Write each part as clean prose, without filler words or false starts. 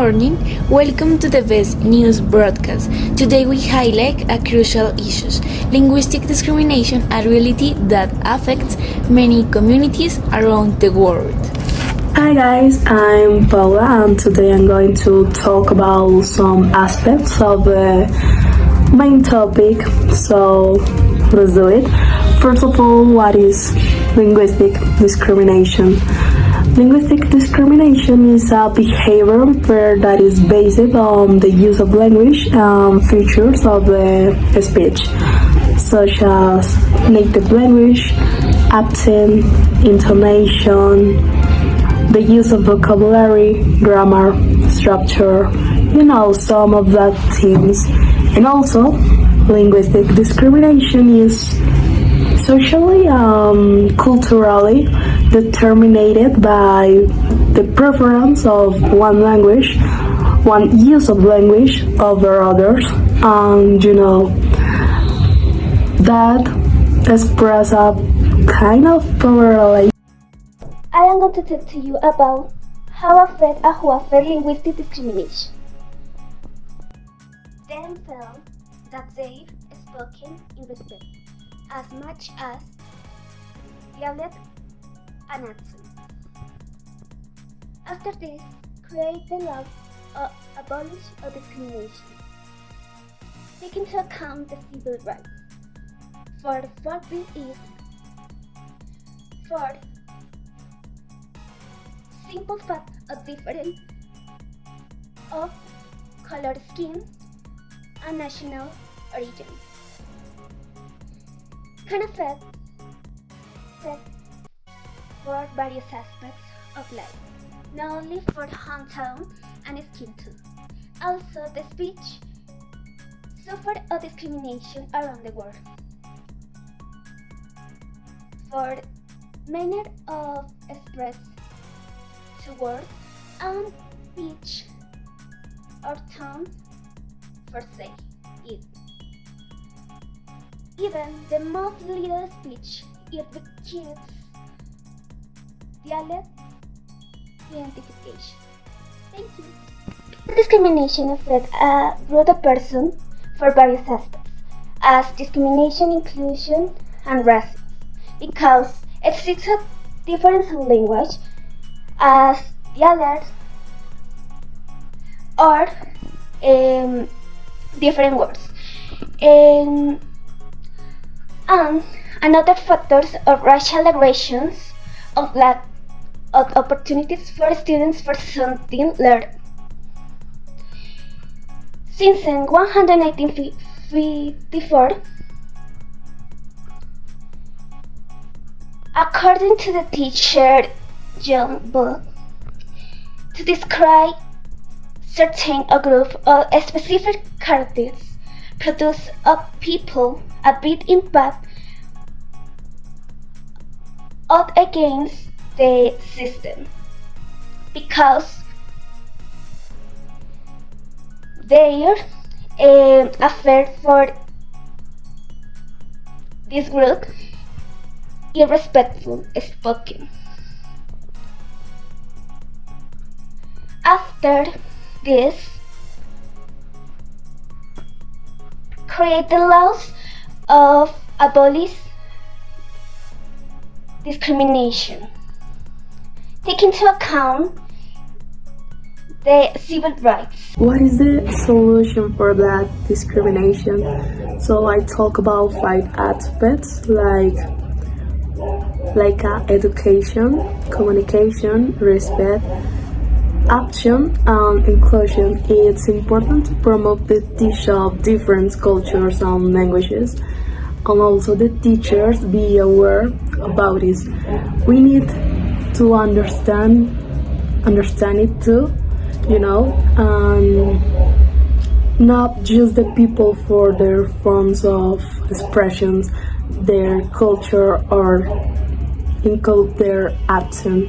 morning, welcome to the Best News broadcast. Today we highlight a crucial issue, linguistic discrimination, a reality that affects many communities around the world. Hi guys, I'm Paula and today I'm going to talk about some aspects of the main topic, so let's do it. First of all, what is linguistic discrimination? Linguistic discrimination is a behavior that is based on the use of language and features of the speech, such as native language, accent, intonation, the use of vocabulary, grammar, structure, some of that things. And also, linguistic discrimination is socially, culturally determined by the preference of one language, one use of language over others, and that express a kind of power relation. I am going to talk to you about how affect linguistic discrimination. Then felt that they spoken in respect as much as dialect and accent. After this, create the laws of abolish of discrimination, take into account the civil rights. For what this is, for simple fact of difference of color, skin, and national origin can affect for various aspects of life, not only for hometown and skin tone. Also, the speech suffered a discrimination around the world for manner of express to words and pitch or tone for say it. Even the most little speech, it requires dialect identification. Thank you. Discrimination affects a group of person for various aspects, as discrimination, inclusion, and racism, because exists a difference in language, as dialect or different words. And another factors of racial aggressions, of lack of opportunities for students for something learned. Since 1954, according to the teacher John Book, to describe certain a group of specific characters produce a people a big impact out against the system, because their affair for this group irrespectful spoken. After this, create the laws of abolish discrimination, take into account the civil rights. What is the solution for that discrimination? So I talk about 5 aspects like education, communication, respect, action, and inclusion. It's important to promote the teaching of different cultures and languages, and also the teachers be aware about this. We need to understand it too, and not just the people for their forms of expressions, their culture, or include their accent.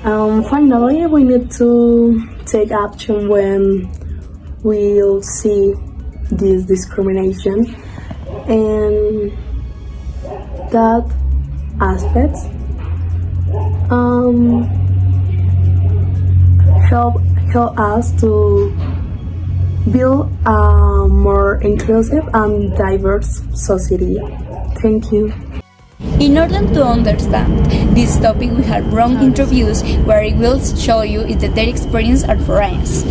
Finally, we need to take action when we'll see this discrimination, and that aspects help us to build a more inclusive and diverse society. Thank you. In order to understand this topic, we have run interviews where it will show you if their experience are foreigners.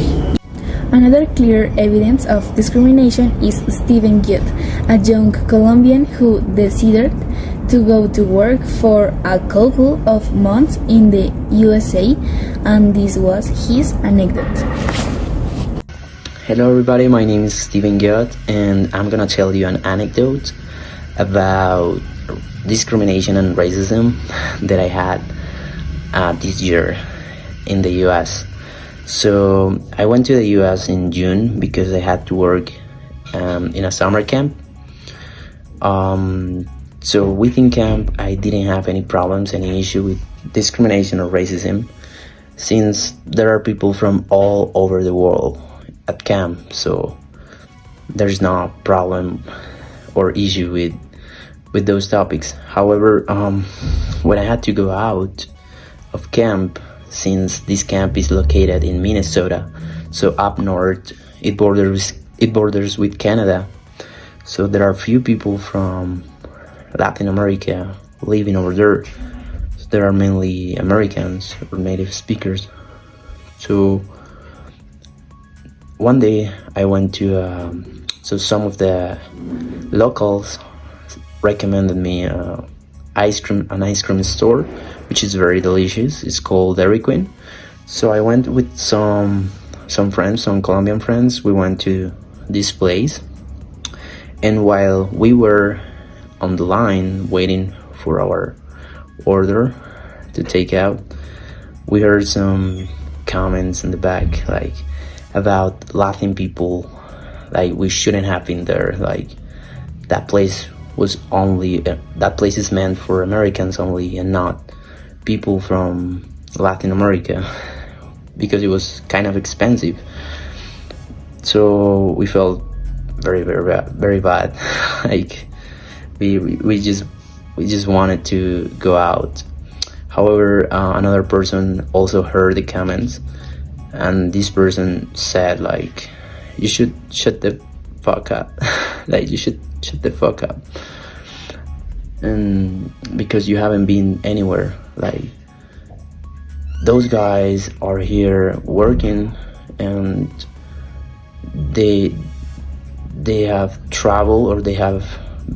Another clear evidence of discrimination is Stephen Good, a young Colombian who decided to go to work for a couple of months in the USA, and this was his anecdote. Hello everybody, my name is Stephen Good and I'm gonna tell you an anecdote about discrimination and racism that I had this year in the US. So I went to the US in June because I had to work in a summer camp. So within camp I didn't have any problems, any issue with discrimination or racism, since there are people from all over the world at camp, so there's no problem or issue with those topics. However, when I had to go out of camp, since this camp is located in Minnesota, so up north, it borders with Canada, so there are few people from Latin America living over there. So there are mainly Americans or native speakers. So one day I went to so some of the locals recommended me an ice cream store which is very delicious. It's called Dairy Queen. So I went with some friends, some Colombian friends. We went to this place, and while we were on the line waiting for our order to take out, we heard some comments in the back, like about Latin people, like we shouldn't have been there, like that place is meant for Americans only and not people from Latin America, because it was kind of expensive. So we felt very bad. Like we just wanted to go out. However, another person also heard the comments, and this person said, like, you should shut the fuck up. Like, you should shut the fuck up, and because you haven't been anywhere. Like, those guys are here working, and they have traveled, or they have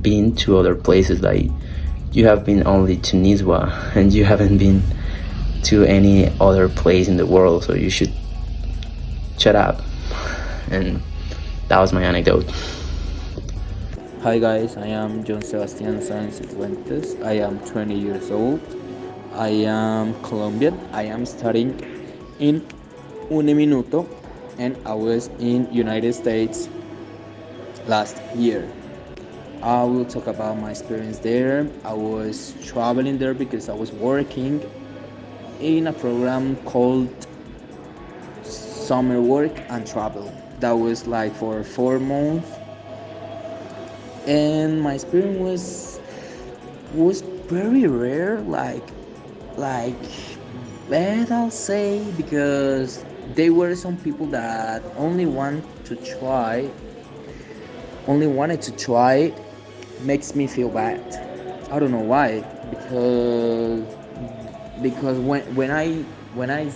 been to other places. Like, you have been only to Nizwa, and you haven't been to any other place in the world, so you should shut up. And that was my anecdote. Hi guys, I am John Sebastian Sánchez Fuentes. I am 20 years old. I am Colombian. I am studying in Uniminuto, and I was in United States last year. I will talk about my experience there. I was traveling there because I was working in a program called Summer Work and Travel. That was like for 4 months, and my experience was very rare, like bad, I'll say, because there were some people that only wanted to try it. Makes me feel bad. I don't know why, because when I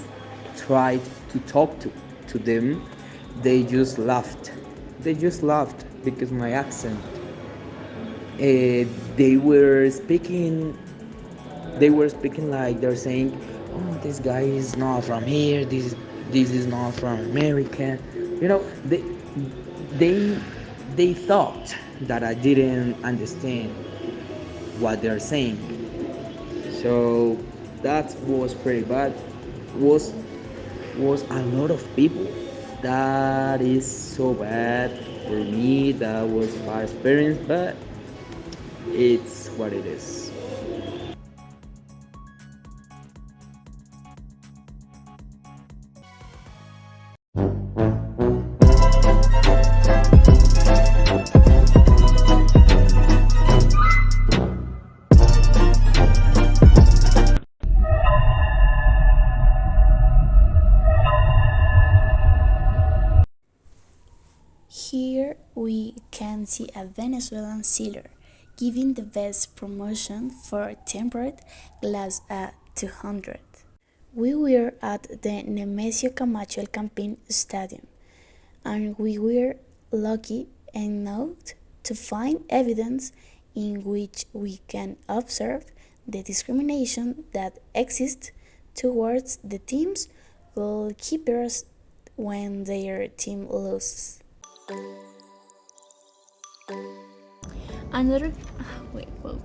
tried to talk to them, they just laughed because my accent. They were speaking like they're saying, oh, this guy is not from here, this is not from America. You know, they thought that I didn't understand what they're saying. So that was pretty bad. Was a lot of people. That is so bad for me. That was a bad experience, but it's what it is. Here we can see a Venezuelan seller giving the best promotion for tempered glass at 200. We were at the Nemesio Camacho El Campín Stadium, and we were lucky enough to find evidence in which we can observe the discrimination that exists towards the team's goalkeepers when their team loses. Another wait, hold.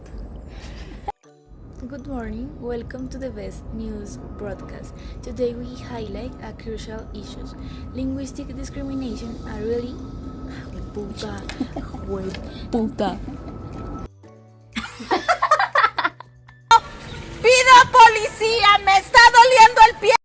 Good morning, welcome to the Best News broadcast. Today we highlight a crucial issues. Linguistic discrimination are really puta, puta. ¡Pido policía! ¡Me está doliendo el pie!